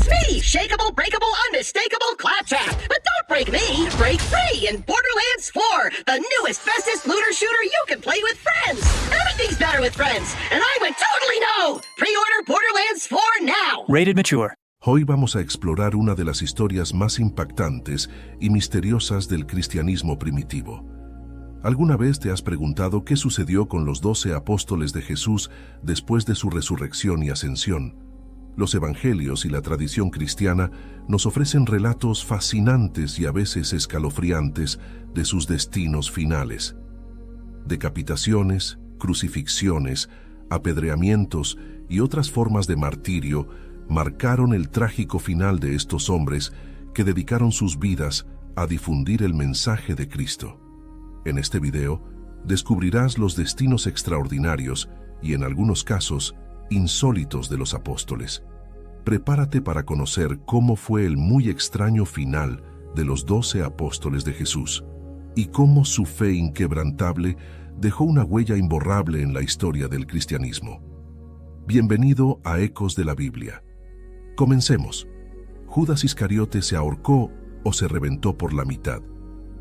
It's me, shakeable, breakable, unmistakable Claptrap. But don't break me, break free in Borderlands 4, the newest, bestest looter shooter you can play with friends. Everything's better with friends, and I would totally know. Pre-order Borderlands 4 now. Rated Mature. Hoy vamos a explorar una de las historias más impactantes y misteriosas del cristianismo primitivo. ¿Alguna vez te has preguntado qué sucedió con los 12 apóstoles de Jesús después de su resurrección y ascensión? Los evangelios y la tradición cristiana nos ofrecen relatos fascinantes y a veces escalofriantes de sus destinos finales. Decapitaciones, crucifixiones, apedreamientos y otras formas de martirio marcaron el trágico final de estos hombres que dedicaron sus vidas a difundir el mensaje de Cristo. En este video, descubrirás los destinos extraordinarios y, en algunos casos, insólitos de los apóstoles. Prepárate para conocer cómo fue el muy extraño final de los 12 apóstoles de Jesús y cómo su fe inquebrantable dejó una huella imborrable en la historia del cristianismo. Bienvenido a Ecos de la Biblia. Comencemos. Judas Iscariote se ahorcó o se reventó por la mitad.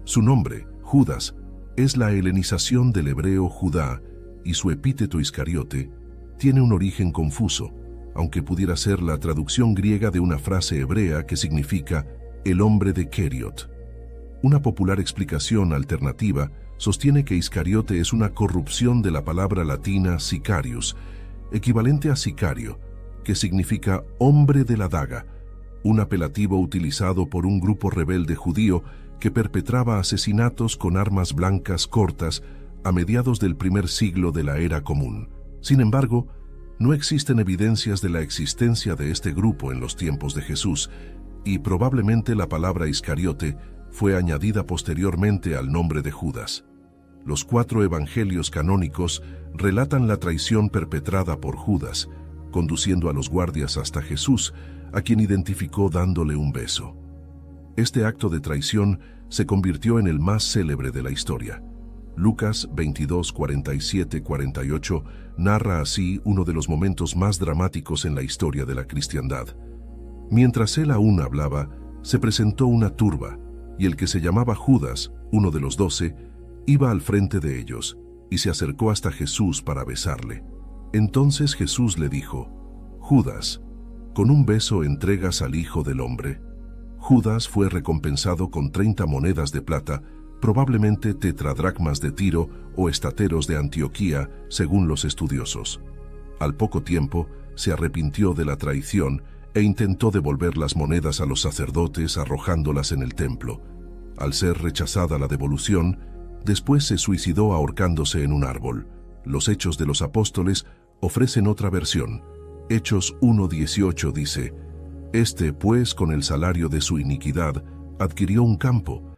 Su nombre, Judas, es la helenización del hebreo Judá y su epíteto Iscariote tiene un origen confuso, aunque pudiera ser la traducción griega de una frase hebrea que significa el hombre de Keriot. Una popular explicación alternativa sostiene que Iscariote es una corrupción de la palabra latina sicarius, equivalente a sicario, que significa hombre de la daga, un apelativo utilizado por un grupo rebelde judío que perpetraba asesinatos con armas blancas cortas a mediados del primer siglo de la era común. Sin embargo, no existen evidencias de la existencia de este grupo en los tiempos de Jesús, y probablemente la palabra Iscariote fue añadida posteriormente al nombre de Judas. Los 4 evangelios canónicos relatan la traición perpetrada por Judas, conduciendo a los guardias hasta Jesús, a quien identificó dándole un beso. Este acto de traición se convirtió en el más célebre de la historia. Lucas 22, 47, 48 narra así uno de los momentos más dramáticos en la historia de la cristiandad. Mientras él aún hablaba, se presentó una turba, y el que se llamaba Judas, uno de los 12, iba al frente de ellos, y se acercó hasta Jesús para besarle. Entonces Jesús le dijo: Judas, ¿con un beso entregas al Hijo del Hombre? Judas fue recompensado con 30 monedas de plata, probablemente tetradracmas de Tiro o estateros de Antioquía, según los estudiosos. Al poco tiempo, se arrepintió de la traición e intentó devolver las monedas a los sacerdotes arrojándolas en el templo. Al ser rechazada la devolución, después se suicidó ahorcándose en un árbol. Los Hechos de los Apóstoles ofrecen otra versión. Hechos 1:18 dice: Este, pues, con el salario de su iniquidad, adquirió un campo,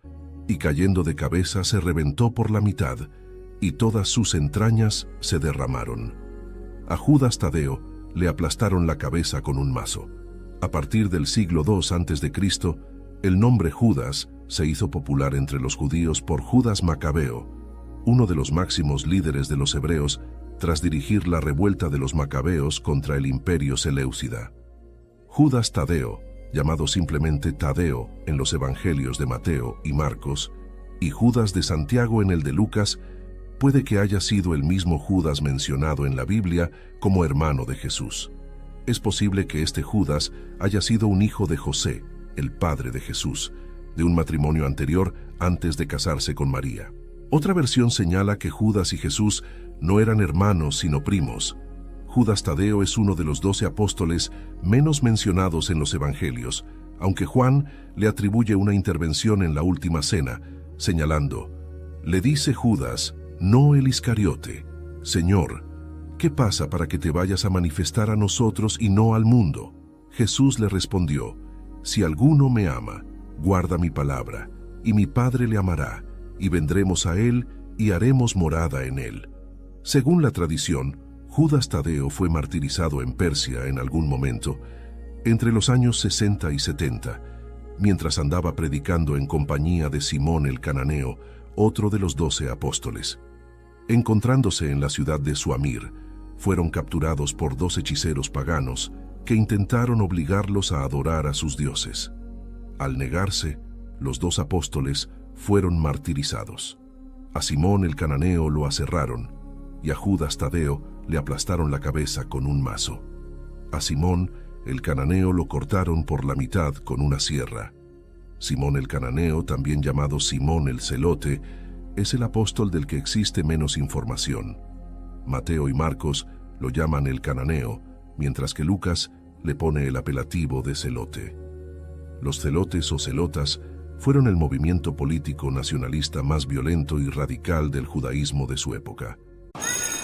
y cayendo de cabeza se reventó por la mitad, y todas sus entrañas se derramaron. A Judas Tadeo le aplastaron la cabeza con un mazo. A partir del siglo II a.C., el nombre Judas se hizo popular entre los judíos por Judas Macabeo, uno de los máximos líderes de los hebreos tras dirigir la revuelta de los macabeos contra el imperio seleucida. Judas Tadeo, llamado simplemente Tadeo en los evangelios de Mateo y Marcos, y Judas de Santiago en el de Lucas, puede que haya sido el mismo Judas mencionado en la Biblia como hermano de Jesús. Es posible que este Judas haya sido un hijo de José, el padre de Jesús, de un matrimonio anterior antes de casarse con María. Otra versión señala que Judas y Jesús no eran hermanos sino primos. Judas Tadeo es uno de los 12 apóstoles menos mencionados en los evangelios, aunque Juan le atribuye una intervención en la última cena, señalando: le dice Judas, no el Iscariote: Señor, ¿qué pasa para que te vayas a manifestar a nosotros y no al mundo? Jesús le respondió: si alguno me ama, guarda mi palabra, y mi Padre le amará, y vendremos a él y haremos morada en él. Según la tradición, Judas Tadeo fue martirizado en Persia en algún momento, entre los años 60 y 70, mientras andaba predicando en compañía de Simón el Cananeo, otro de los 12 apóstoles. Encontrándose en la ciudad de Suamir, fueron capturados por 2 hechiceros paganos, que intentaron obligarlos a adorar a sus dioses. Al negarse, los 2 apóstoles fueron martirizados. A Simón el cananeo lo aserraron y a Judas Tadeo le aplastaron la cabeza con un mazo. A Simón el cananeo lo cortaron por la mitad con una sierra. Simón el cananeo, también llamado Simón el celote, es el apóstol del que existe menos información. Mateo y Marcos lo llaman el cananeo, mientras que Lucas le pone el apelativo de celote. Los celotes o celotas fueron el movimiento político nacionalista más violento y radical del judaísmo de su época.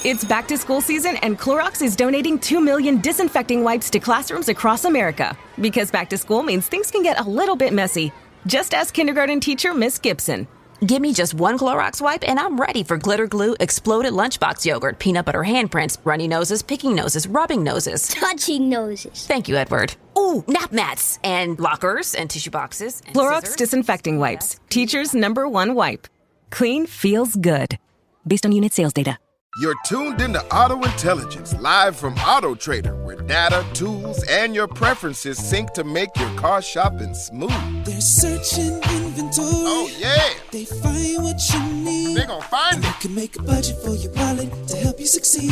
It's back to school season and Clorox is donating 2 million disinfecting wipes to classrooms across America. Because back to school means things can get a little bit messy. Just ask kindergarten teacher Miss Gibson. Give me just 1 Clorox wipe and I'm ready for glitter glue, exploded lunchbox yogurt, peanut butter handprints, runny noses, picking noses, rubbing noses. Touching noses. Thank you, Edward. Ooh, nap mats and lockers and tissue boxes. And Clorox scissors. disinfecting wipes. Teacher's #1 wipe. Clean feels good. Based on unit sales data. You're tuned into Auto Intelligence, live from Auto Trader, where data, tools, and your preferences sync to make your car shopping smooth. They're searching inventory. Oh, yeah. They find what you need. They're gonna find and it. you can make a budget for your wallet to help you succeed.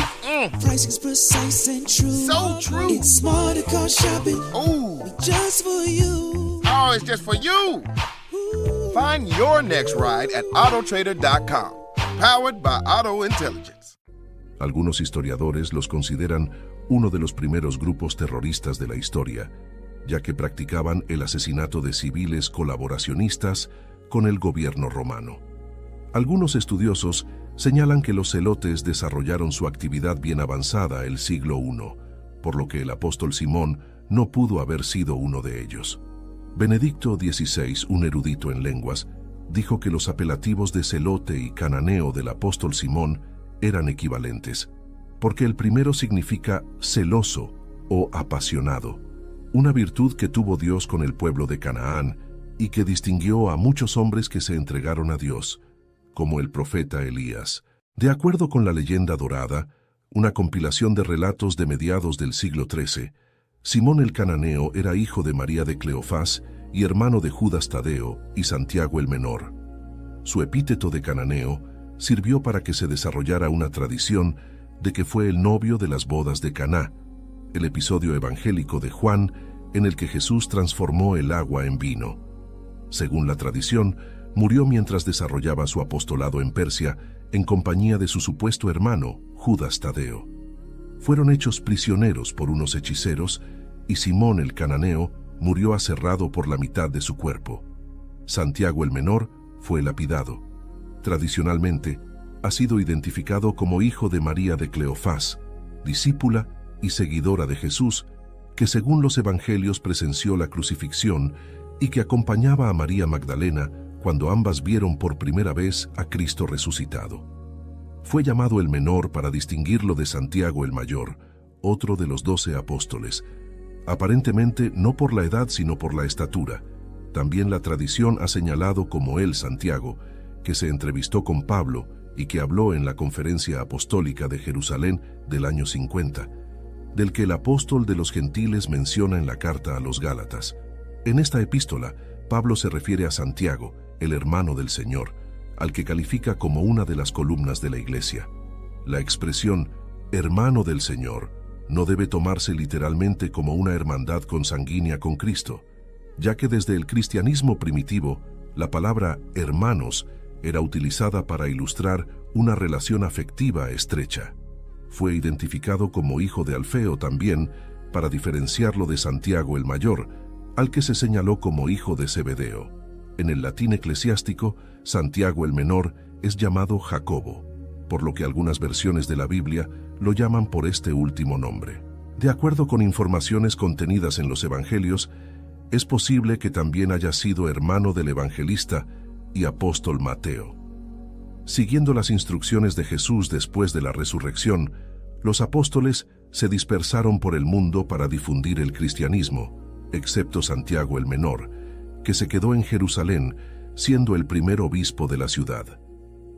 Pricing's precise and true. So true. It's smarter car shopping. Ooh. Just for you. Oh, it's just for you. Find your next ride at autotrader.com. Powered by Auto Intelligence. Algunos historiadores los consideran uno de los primeros grupos terroristas de la historia, ya que practicaban el asesinato de civiles colaboracionistas con el gobierno romano. Algunos estudiosos señalan que los celotes desarrollaron su actividad bien avanzada el siglo I, por lo que el apóstol Simón no pudo haber sido uno de ellos. Benedicto XVI, un erudito en lenguas, dijo que los apelativos de celote y cananeo del apóstol Simón eran equivalentes, porque el primero significa celoso o apasionado, una virtud que tuvo Dios con el pueblo de Canaán y que distinguió a muchos hombres que se entregaron a Dios, como el profeta Elías. De acuerdo con la leyenda dorada, una compilación de relatos de mediados del siglo XIII, Simón el cananeo era hijo de María de Cleofás y hermano de Judas Tadeo y Santiago el Menor. Su epíteto de cananeo sirvió para que se desarrollara una tradición de que fue el novio de las bodas de Caná, el episodio evangélico de Juan en el que Jesús transformó el agua en vino. Según la tradición, murió mientras desarrollaba su apostolado en Persia en compañía de su supuesto hermano, Judas Tadeo. Fueron hechos prisioneros por unos hechiceros y Simón el cananeo murió aserrado por la mitad de su cuerpo. Santiago el Menor fue lapidado. Tradicionalmente, ha sido identificado como hijo de María de Cleofás, discípula y seguidora de Jesús, que según los evangelios presenció la crucifixión y que acompañaba a María Magdalena cuando ambas vieron por primera vez a Cristo resucitado. Fue llamado el Menor para distinguirlo de Santiago el Mayor, otro de los 12 apóstoles, aparentemente no por la edad sino por la estatura. También la tradición ha señalado como él, Santiago, que se entrevistó con Pablo y que habló en la Conferencia Apostólica de Jerusalén del año 50, del que el apóstol de los gentiles menciona en la carta a los Gálatas. En esta epístola, Pablo se refiere a Santiago, el hermano del Señor, al que califica como una de las columnas de la Iglesia. La expresión hermano del Señor no debe tomarse literalmente como una hermandad consanguínea con Cristo, ya que desde el cristianismo primitivo, la palabra hermanos era utilizada para ilustrar una relación afectiva estrecha. Fue identificado como hijo de Alfeo también para diferenciarlo de Santiago el Mayor, al que se señaló como hijo de Zebedeo. En el latín eclesiástico, Santiago el Menor es llamado Jacobo, por lo que algunas versiones de la Biblia lo llaman por este último nombre. De acuerdo con informaciones contenidas en los evangelios, es posible que también haya sido hermano del evangelista y apóstol Mateo. Siguiendo las instrucciones de Jesús después de la resurrección, los apóstoles se dispersaron por el mundo para difundir el cristianismo, excepto Santiago el Menor, que se quedó en Jerusalén, siendo el primer obispo de la ciudad.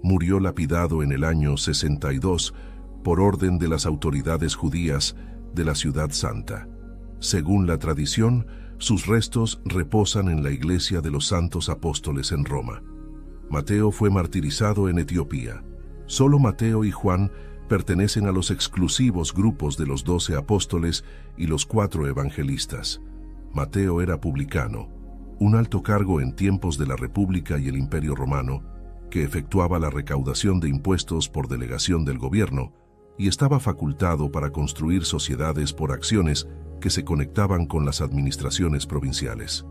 Murió lapidado en el año 62 por orden de las autoridades judías de la Ciudad Santa. Según la tradición, sus restos reposan en la iglesia de los Santos Apóstoles en Roma. Mateo fue martirizado en Etiopía. Solo Mateo y Juan pertenecen a los exclusivos grupos de los 12 apóstoles y los 4 evangelistas. Mateo era publicano, un alto cargo en tiempos de la República y el Imperio Romano, que efectuaba la recaudación de impuestos por delegación del gobierno y estaba facultado para construir sociedades por acciones que se conectaban con las administraciones provinciales.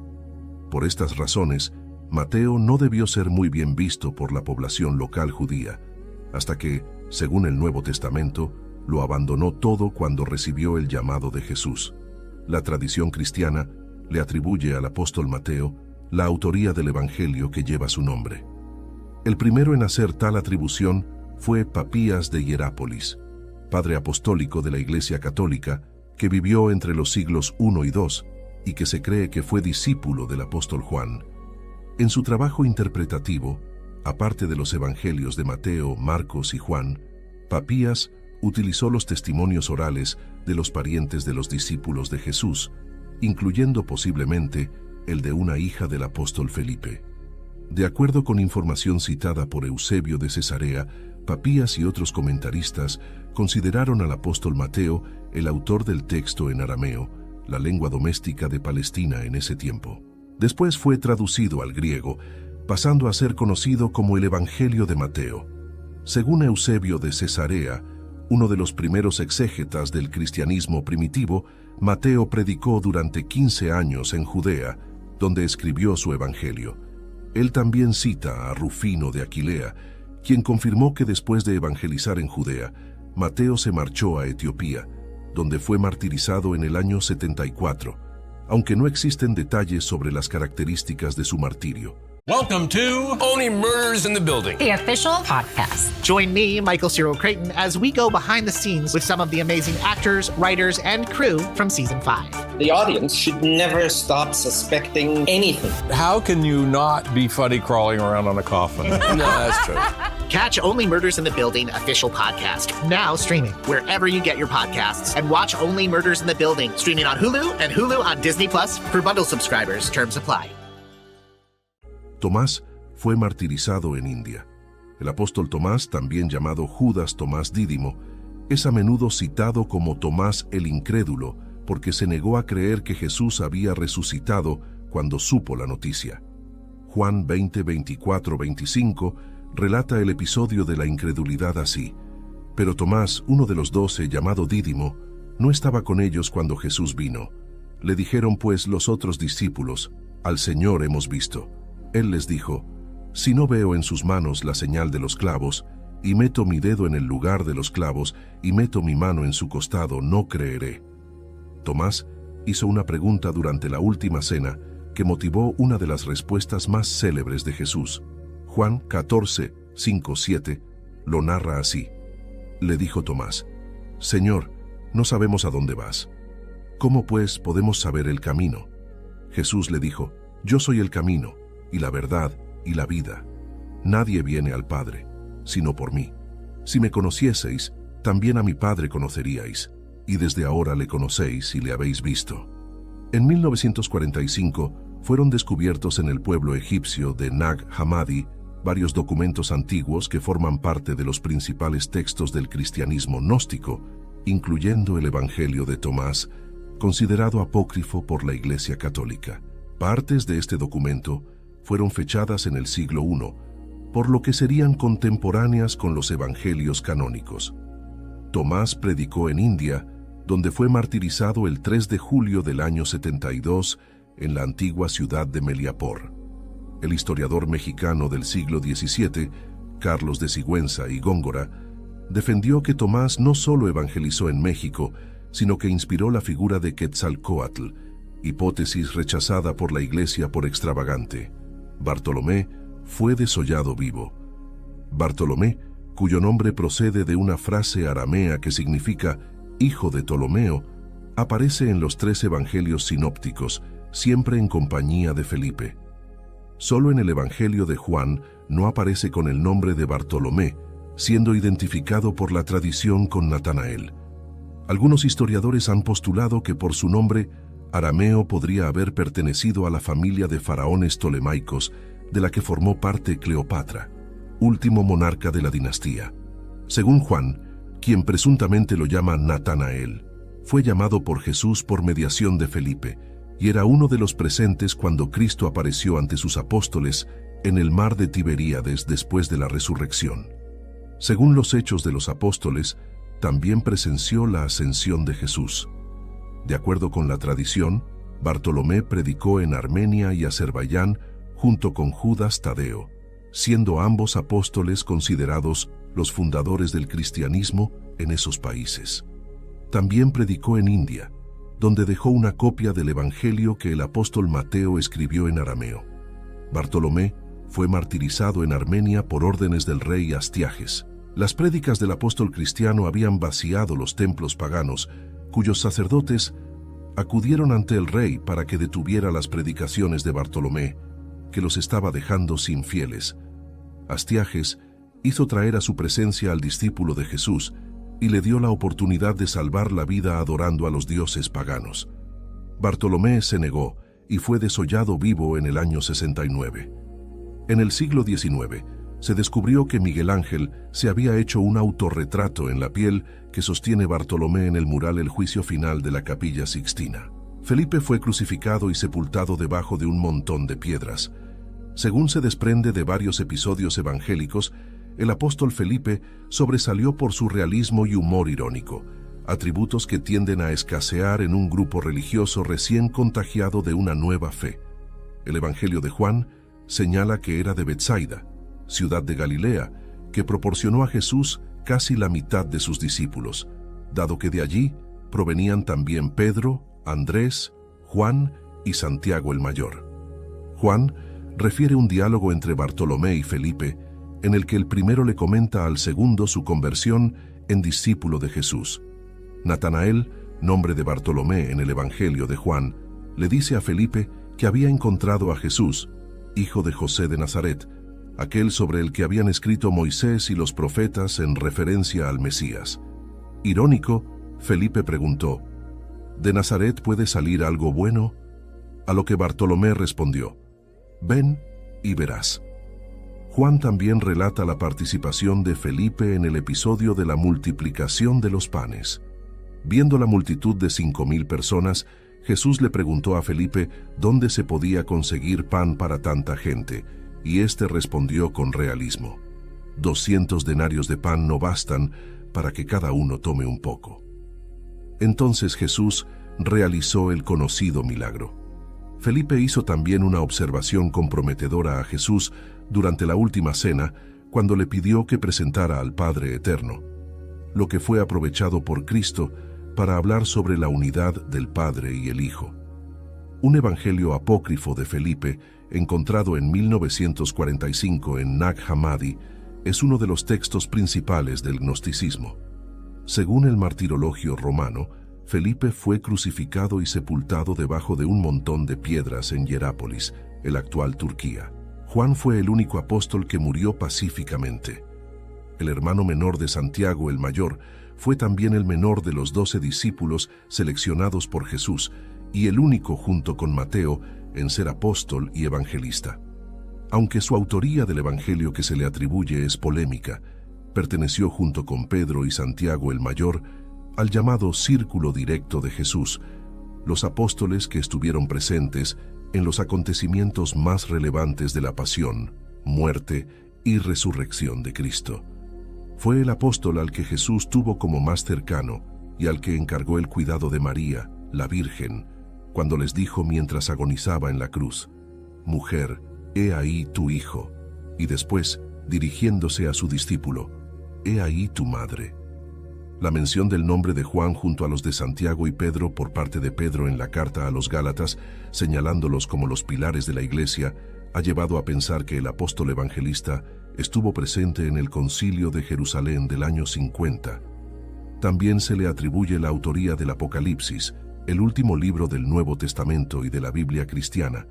Por estas razones, Mateo no debió ser muy bien visto por la población local judía, hasta que, según el Nuevo Testamento, lo abandonó todo cuando recibió el llamado de Jesús. La tradición cristiana le atribuye al apóstol Mateo la autoría del Evangelio que lleva su nombre. El primero en hacer tal atribución fue Papías de Hierápolis, padre apostólico de la Iglesia Católica, que vivió entre los siglos I y II y que se cree que fue discípulo del apóstol Juan. En su trabajo interpretativo, aparte de los evangelios de Mateo, Marcos y Juan, Papías utilizó los testimonios orales de los parientes de los discípulos de Jesús, incluyendo posiblemente el de una hija del apóstol Felipe. De acuerdo con información citada por Eusebio de Cesarea, Papías y otros comentaristas consideraron al apóstol Mateo el autor del texto en arameo, la lengua doméstica de Palestina en ese tiempo. Después fue traducido al griego, pasando a ser conocido como el Evangelio de Mateo. Según Eusebio de Cesarea, uno de los primeros exégetas del cristianismo primitivo, Mateo predicó durante 15 años en Judea, donde escribió su Evangelio. Él también cita a Rufino de Aquilea, quien confirmó que después de evangelizar en Judea, Mateo se marchó a Etiopía, donde fue martirizado en el año 74, aunque no existen detalles sobre las características de su martirio. Welcome to Only Murders in the Building, the official podcast. Join me, Michael Cyril Creighton, as we go behind the scenes with some of the amazing actors, writers, and crew from Season 5. The audience should never stop suspecting anything. How can you not be funny crawling around on a coffin? No, that's true. Catch Only Murders in the Building official podcast, now streaming wherever you get your podcasts. And watch Only Murders in the Building, streaming on Hulu and Hulu on Disney Plus for bundle subscribers. Terms apply. Tomás fue martirizado en India. El apóstol Tomás, también llamado Judas Tomás Dídimo, es a menudo citado como Tomás el Incrédulo porque se negó a creer que Jesús había resucitado cuando supo la noticia. Juan 20, 24, 25 relata el episodio de la incredulidad así: pero Tomás, uno de los 12, llamado Dídimo, no estaba con ellos cuando Jesús vino. Le dijeron pues los otros discípulos: al Señor hemos visto. Él les dijo: si no veo en sus manos la señal de los clavos, y meto mi dedo en el lugar de los clavos, y meto mi mano en su costado, no creeré. Tomás hizo una pregunta durante la última cena que motivó una de las respuestas más célebres de Jesús. Juan 14, 5, 7 lo narra así. Le dijo Tomás: Señor, no sabemos a dónde vas. ¿Cómo pues podemos saber el camino? Jesús le dijo: yo soy el camino, y la verdad, y la vida. Nadie viene al Padre, sino por mí. Si me conocieseis, también a mi Padre conoceríais, y desde ahora le conocéis y le habéis visto. En 1945 fueron descubiertos en el pueblo egipcio de Nag Hammadi varios documentos antiguos que forman parte de los principales textos del cristianismo gnóstico, incluyendo el Evangelio de Tomás, considerado apócrifo por la Iglesia Católica. Partes de este documento fueron fechadas en el siglo I, por lo que serían contemporáneas con los evangelios canónicos. Tomás predicó en India, donde fue martirizado el 3 de julio del año 72 en la antigua ciudad de Meliapor. El historiador mexicano del siglo XVII, Carlos de Sigüenza y Góngora, defendió que Tomás no solo evangelizó en México, sino que inspiró la figura de Quetzalcóatl, hipótesis rechazada por la Iglesia por extravagante. Bartolomé fue desollado vivo. Bartolomé, cuyo nombre procede de una frase aramea que significa hijo de Ptolomeo, aparece en los 3 evangelios sinópticos, siempre en compañía de Felipe. Solo en el Evangelio de Juan no aparece con el nombre de Bartolomé, siendo identificado por la tradición con Natanael. Algunos historiadores han postulado que por su nombre, Arameo podría haber pertenecido a la familia de faraones tolemaicos, de la que formó parte Cleopatra, último monarca de la dinastía. Según Juan, quien presuntamente lo llama Natanael, fue llamado por Jesús por mediación de Felipe, y era uno de los presentes cuando Cristo apareció ante sus apóstoles en el mar de Tiberíades después de la resurrección. Según los Hechos de los Apóstoles, también presenció la ascensión de Jesús. De acuerdo con la tradición, Bartolomé predicó en Armenia y Azerbaiyán junto con Judas Tadeo, siendo ambos apóstoles considerados los fundadores del cristianismo en esos países. También predicó en India, donde dejó una copia del Evangelio que el apóstol Mateo escribió en arameo. Bartolomé fue martirizado en Armenia por órdenes del rey Astiages. Las prédicas del apóstol cristiano habían vaciado los templos paganos, cuyos sacerdotes acudieron ante el rey para que detuviera las predicaciones de Bartolomé, que los estaba dejando sin fieles. Astiages hizo traer a su presencia al discípulo de Jesús y le dio la oportunidad de salvar la vida adorando a los dioses paganos. Bartolomé se negó y fue desollado vivo en el año 69. En el siglo XIX, se descubrió que Miguel Ángel se había hecho un autorretrato en la piel que sostiene Bartolomé en el mural El Juicio Final de la Capilla Sixtina. Felipe fue crucificado y sepultado debajo de un montón de piedras. Según se desprende de varios episodios evangélicos, el apóstol Felipe sobresalió por su realismo y humor irónico, atributos que tienden a escasear en un grupo religioso recién contagiado de una nueva fe. El Evangelio de Juan señala que era de Betsaida, ciudad de Galilea, que proporcionó a Jesús casi la mitad de sus discípulos, dado que de allí provenían también Pedro, Andrés, Juan y Santiago el Mayor. Juan refiere un diálogo entre Bartolomé y Felipe, en el que el primero le comenta al segundo su conversión en discípulo de Jesús. Natanael, nombre de Bartolomé en el Evangelio de Juan, le dice a Felipe que había encontrado a Jesús, hijo de José de Nazaret, aquel sobre el que habían escrito Moisés y los profetas en referencia al Mesías. Irónico, Felipe preguntó, ¿de Nazaret puede salir algo bueno? A lo que Bartolomé respondió, ven y verás. Juan también relata la participación de Felipe en el episodio de la multiplicación de los panes. Viendo la multitud de 5,000 personas, Jesús le preguntó a Felipe dónde se podía conseguir pan para tanta gente, y éste respondió con realismo, 200 denarios de pan no bastan para que cada uno tome un poco. Entonces Jesús realizó el conocido milagro. Felipe hizo también una observación comprometedora a Jesús durante la última cena, cuando le pidió que presentara al Padre Eterno, lo que fue aprovechado por Cristo para hablar sobre la unidad del Padre y el Hijo. Un evangelio apócrifo de Felipe, encontrado en 1945 en Nag Hammadi, es uno de los textos principales del gnosticismo. Según el martirologio romano, Felipe fue crucificado y sepultado debajo de un montón de piedras en Hierápolis, el actual Turquía. Juan fue el único apóstol que murió pacíficamente. El hermano menor de Santiago el Mayor fue también el menor de los 12 discípulos seleccionados por Jesús y el único junto con Mateo en ser apóstol y evangelista. Aunque su autoría del evangelio que se le atribuye es polémica, perteneció junto con Pedro y Santiago el Mayor al llamado Círculo Directo de Jesús, los apóstoles que estuvieron presentes en los acontecimientos más relevantes de la pasión, muerte y resurrección de Cristo. Fue el apóstol al que Jesús tuvo como más cercano y al que encargó el cuidado de María, la Virgen, cuando les dijo mientras agonizaba en la cruz, «Mujer, he ahí tu hijo», y después, dirigiéndose a su discípulo, «He ahí tu madre». La mención del nombre de Juan junto a los de Santiago y Pedro por parte de Pedro en la carta a los Gálatas, señalándolos como los pilares de la Iglesia, ha llevado a pensar que el apóstol evangelista estuvo presente en el Concilio de Jerusalén del año 50. También se le atribuye la autoría del Apocalipsis, el último libro del Nuevo Testamento y de la Biblia cristiana,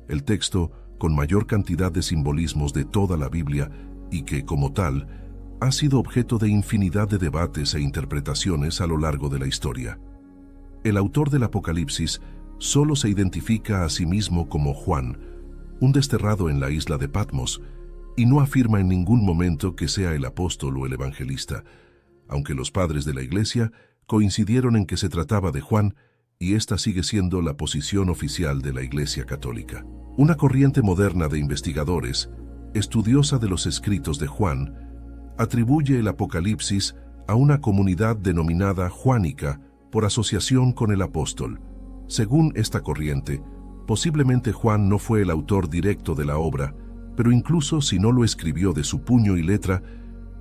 el texto con mayor cantidad de simbolismos de toda la Biblia y que, como tal, ha sido objeto de infinidad de debates e interpretaciones a lo largo de la historia. El autor del Apocalipsis solo se identifica a sí mismo como Juan, un desterrado en la isla de Patmos, y no afirma en ningún momento que sea el apóstol o el evangelista, aunque los padres de la Iglesia coincidieron en que se trataba de Juan, y esta sigue siendo la posición oficial de la Iglesia Católica. Una corriente moderna de investigadores, estudiosa de los escritos de Juan, atribuye el Apocalipsis a una comunidad denominada juánica por asociación con el apóstol. Según esta corriente, posiblemente Juan no fue el autor directo de la obra, pero incluso si no lo escribió de su puño y letra,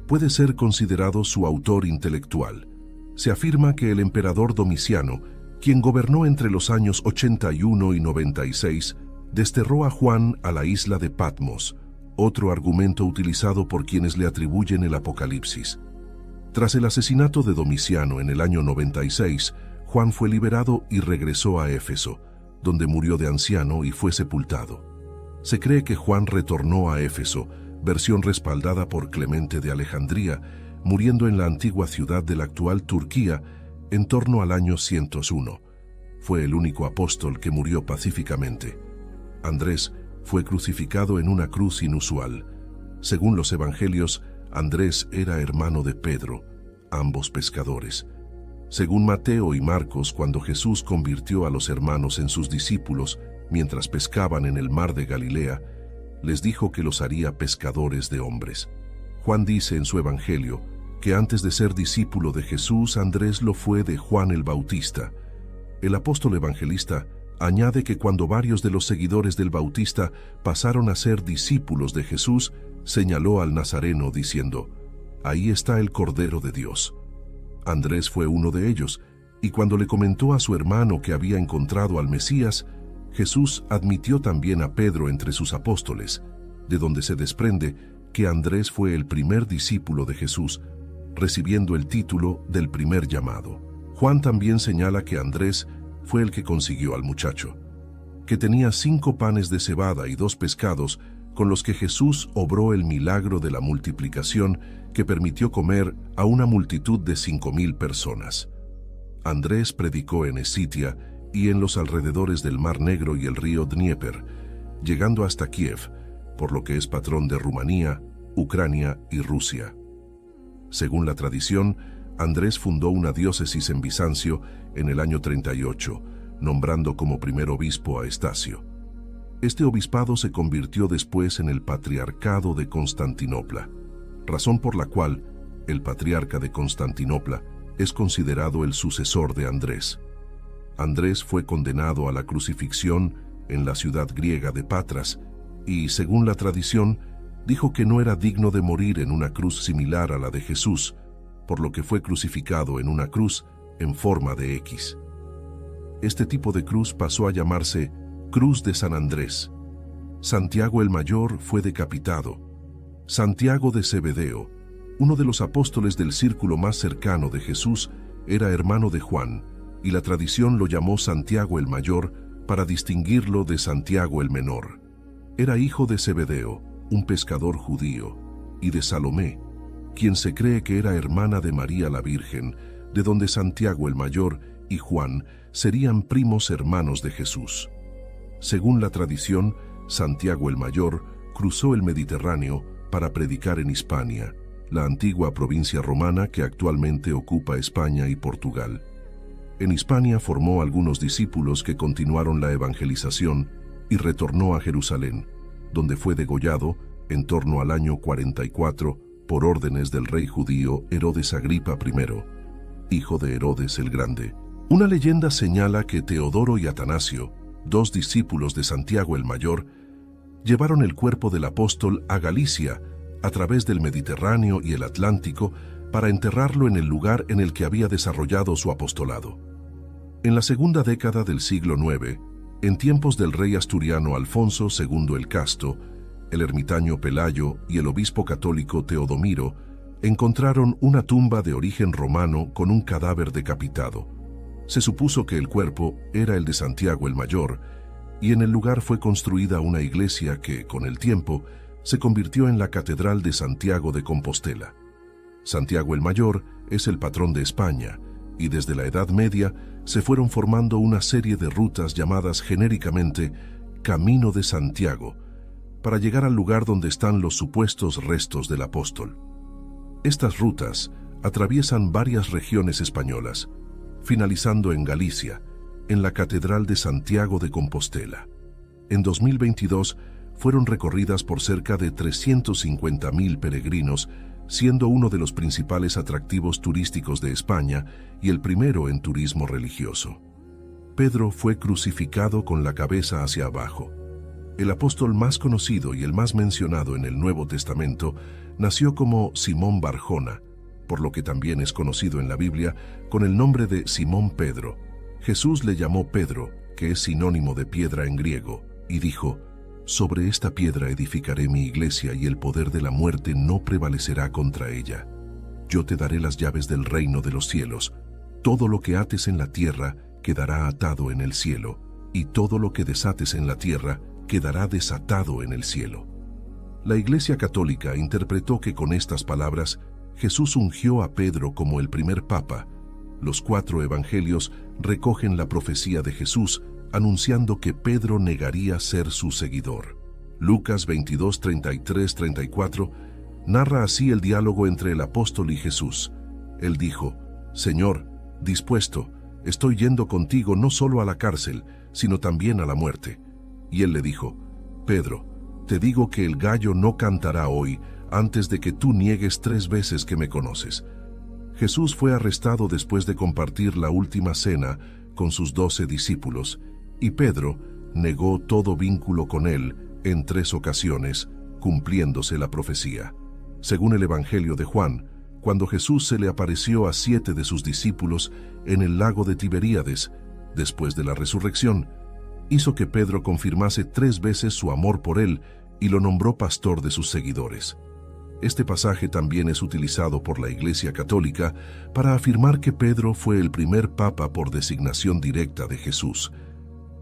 puede ser considerado su autor intelectual. Se afirma que el emperador Domiciano, quien gobernó entre los años 81 y 96, desterró a Juan a la isla de Patmos, otro argumento utilizado por quienes le atribuyen el Apocalipsis. Tras el asesinato de Domiciano en el año 96, Juan fue liberado y regresó a Éfeso, donde murió de anciano y fue sepultado. Se cree que Juan retornó a Éfeso, versión respaldada por Clemente de Alejandría, muriendo en la antigua ciudad de la actual Turquía en torno al año 101. Fue el único apóstol que murió pacíficamente. Andrés fue crucificado en una cruz inusual. Según los evangelios, Andrés era hermano de Pedro, ambos pescadores. Según Mateo y Marcos, cuando Jesús convirtió a los hermanos en sus discípulos mientras pescaban en el mar de Galilea, les dijo que los haría pescadores de hombres. Juan dice en su evangelio que antes de ser discípulo de Jesús, Andrés lo fue de Juan el Bautista. El apóstol evangelista añade que cuando varios de los seguidores del Bautista pasaron a ser discípulos de Jesús, señaló al Nazareno diciendo: «Ahí está el Cordero de Dios». Andrés fue uno de ellos, y cuando le comentó a su hermano que había encontrado al Mesías, Jesús admitió también a Pedro entre sus apóstoles, de donde se desprende que Andrés fue el primer discípulo de Jesús, recibiendo el título del primer llamado. Juan también señala que Andrés fue el que consiguió al muchacho, que tenía 5 panes de cebada y 2 pescados, con los que Jesús obró el milagro de la multiplicación que permitió comer a una multitud de 5,000 personas. Andrés predicó en Escitia y en los alrededores del Mar Negro y el río Dnieper, llegando hasta Kiev, por lo que es patrón de Rumanía, Ucrania y Rusia. Según la tradición, Andrés fundó una diócesis en Bizancio en el año 38, nombrando como primer obispo a Estacio. Este obispado se convirtió después en el Patriarcado de Constantinopla, razón por la cual el patriarca de Constantinopla es considerado el sucesor de Andrés. Andrés fue condenado a la crucifixión en la ciudad griega de Patras y, según la tradición, dijo que no era digno de morir en una cruz similar a la de Jesús, por lo que fue crucificado en una cruz en forma de X. Este tipo de cruz pasó a llamarse Cruz de San Andrés. Santiago el Mayor fue decapitado. Santiago de Zebedeo, uno de los apóstoles del círculo más cercano de Jesús, era hermano de Juan, y la tradición lo llamó Santiago el Mayor para distinguirlo de Santiago el Menor. Era hijo de Zebedeo, un pescador judío, y de Salomé, quien se cree que era hermana de María la Virgen, de donde Santiago el Mayor y Juan serían primos hermanos de Jesús. Según la tradición, Santiago el Mayor cruzó el Mediterráneo para predicar en Hispania, la antigua provincia romana que actualmente ocupa España y Portugal. En Hispania formó algunos discípulos que continuaron la evangelización y retornó a Jerusalén, donde fue degollado en torno al año 44 por órdenes del rey judío Herodes Agripa I, hijo de Herodes el Grande. Una leyenda señala que Teodoro y Atanasio, 2 discípulos de Santiago el Mayor, llevaron el cuerpo del apóstol a Galicia a través del Mediterráneo y el Atlántico para enterrarlo en el lugar en el que había desarrollado su apostolado. En la segunda década del siglo IX, en tiempos del rey asturiano Alfonso II el Casto, el ermitaño Pelayo y el obispo católico Teodomiro encontraron una tumba de origen romano con un cadáver decapitado. Se supuso que el cuerpo era el de Santiago el Mayor, y en el lugar fue construida una iglesia que, con el tiempo, se convirtió en la Catedral de Santiago de Compostela. Santiago el Mayor es el patrón de España, y desde la Edad Media se fueron formando una serie de rutas llamadas genéricamente Camino de Santiago, para llegar al lugar donde están los supuestos restos del apóstol. Estas rutas atraviesan varias regiones españolas, finalizando en Galicia, en la Catedral de Santiago de Compostela. En 2022 fueron recorridas por cerca de 350.000 peregrinos, siendo uno de los principales atractivos turísticos de España y el primero en turismo religioso. Pedro fue crucificado con la cabeza hacia abajo. El apóstol más conocido y el más mencionado en el Nuevo Testamento nació como Simón Barjona, por lo que también es conocido en la Biblia con el nombre de Simón Pedro. Jesús le llamó Pedro, que es sinónimo de piedra en griego, y dijo: «Sobre esta piedra edificaré mi iglesia y el poder de la muerte no prevalecerá contra ella. Yo te daré las llaves del reino de los cielos. Todo lo que ates en la tierra quedará atado en el cielo, y todo lo que desates en la tierra quedará desatado en el cielo». La Iglesia Católica interpretó que con estas palabras Jesús ungió a Pedro como el primer papa. Los 4 evangelios recogen la profecía de Jesús, anunciando que Pedro negaría ser su seguidor. Lucas 22, 33, 34 narra así el diálogo entre el apóstol y Jesús. Él dijo: «Señor, dispuesto, estoy yendo contigo no solo a la cárcel, sino también a la muerte». Y él le dijo: «Pedro, te digo que el gallo no cantará hoy antes de que tú niegues 3 veces que me conoces». Jesús fue arrestado después de compartir la última cena con sus 12 discípulos, y Pedro negó todo vínculo con él en 3 ocasiones, cumpliéndose la profecía. Según el Evangelio de Juan, cuando Jesús se le apareció a 7 de sus discípulos en el lago de Tiberíades, después de la resurrección, hizo que Pedro confirmase 3 veces su amor por él y lo nombró pastor de sus seguidores. Este pasaje también es utilizado por la Iglesia Católica para afirmar que Pedro fue el primer papa por designación directa de Jesús.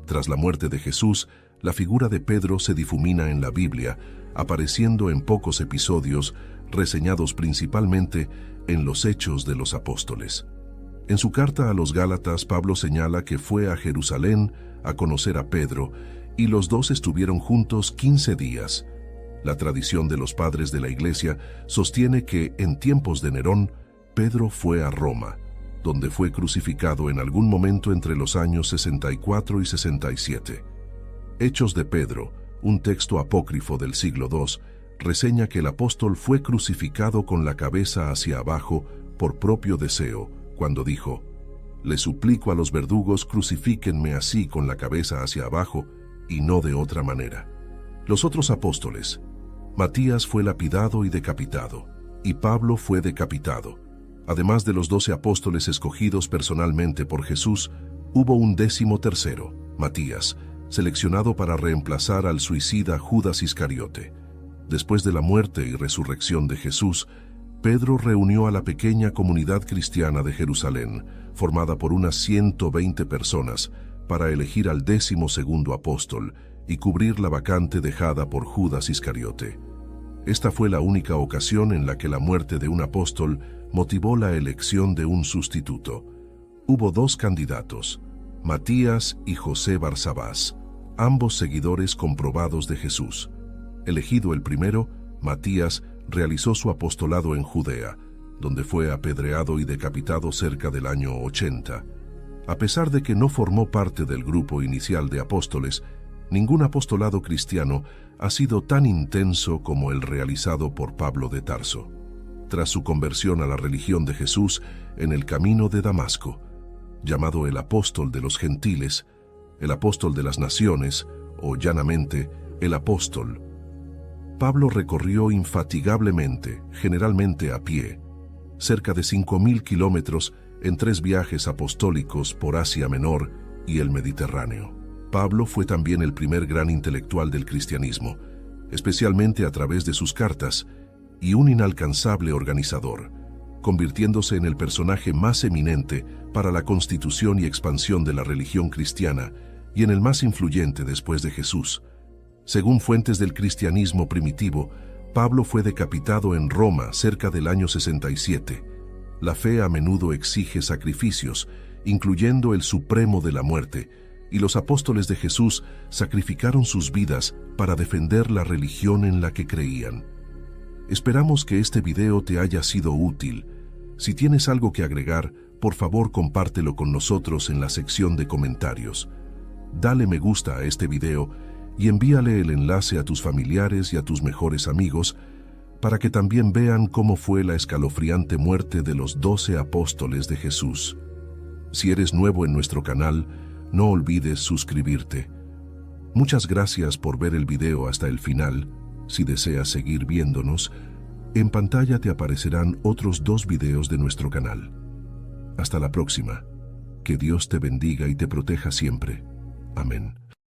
Tras la muerte de Jesús, la figura de Pedro se difumina en la Biblia, apareciendo en pocos episodios, reseñados principalmente en los Hechos de los Apóstoles. En su carta a los Gálatas, Pablo señala que fue a Jerusalén a conocer a Pedro, y los dos estuvieron juntos 15 días. La tradición de los padres de la Iglesia sostiene que, en tiempos de Nerón, Pedro fue a Roma, donde fue crucificado en algún momento entre los años 64 y 67. Hechos de Pedro, un texto apócrifo del siglo II, reseña que el apóstol fue crucificado con la cabeza hacia abajo por propio deseo, cuando dijo: «Les suplico a los verdugos, crucifíquenme así con la cabeza hacia abajo, y no de otra manera». Los otros apóstoles: Matías fue lapidado y decapitado, y Pablo fue decapitado. Además de los 12 apóstoles escogidos personalmente por Jesús, hubo un 13º, Matías, seleccionado para reemplazar al suicida Judas Iscariote. Después de la muerte y resurrección de Jesús, Pedro reunió a la pequeña comunidad cristiana de Jerusalén, formada por unas 120 personas, para elegir al 12º apóstol y cubrir la vacante dejada por Judas Iscariote. Esta fue la única ocasión en la que la muerte de un apóstol motivó la elección de un sustituto. Hubo 2 candidatos, Matías y José Barsabás, ambos seguidores comprobados de Jesús. Elegido el primero, Matías realizó su apostolado en Judea, donde fue apedreado y decapitado cerca del año 80. A pesar de que no formó parte del grupo inicial de apóstoles, ningún apostolado cristiano ha sido tan intenso como el realizado por Pablo de Tarso. Tras su conversión a la religión de Jesús en el camino de Damasco, llamado el apóstol de los gentiles, el apóstol de las naciones, o llanamente, el apóstol, Pablo recorrió infatigablemente, generalmente a pie, cerca de 5.000 kilómetros en 3 viajes apostólicos por Asia Menor y el Mediterráneo. Pablo fue también el primer gran intelectual del cristianismo, especialmente a través de sus cartas, y un inalcanzable organizador, convirtiéndose en el personaje más eminente para la constitución y expansión de la religión cristiana y en el más influyente después de Jesús. Según fuentes del cristianismo primitivo, Pablo fue decapitado en Roma cerca del año 67. La fe a menudo exige sacrificios, incluyendo el supremo de la muerte, y los apóstoles de Jesús sacrificaron sus vidas para defender la religión en la que creían. Esperamos que este video te haya sido útil. Si tienes algo que agregar, por favor compártelo con nosotros en la sección de comentarios. Dale me gusta a este video y envíale el enlace a tus familiares y a tus mejores amigos para que también vean cómo fue la escalofriante muerte de los 12 apóstoles de Jesús. Si eres nuevo en nuestro canal, no olvides suscribirte. Muchas gracias por ver el video hasta el final. Si deseas seguir viéndonos, en pantalla te aparecerán otros 2 videos de nuestro canal. Hasta la próxima. Que Dios te bendiga y te proteja siempre. Amén.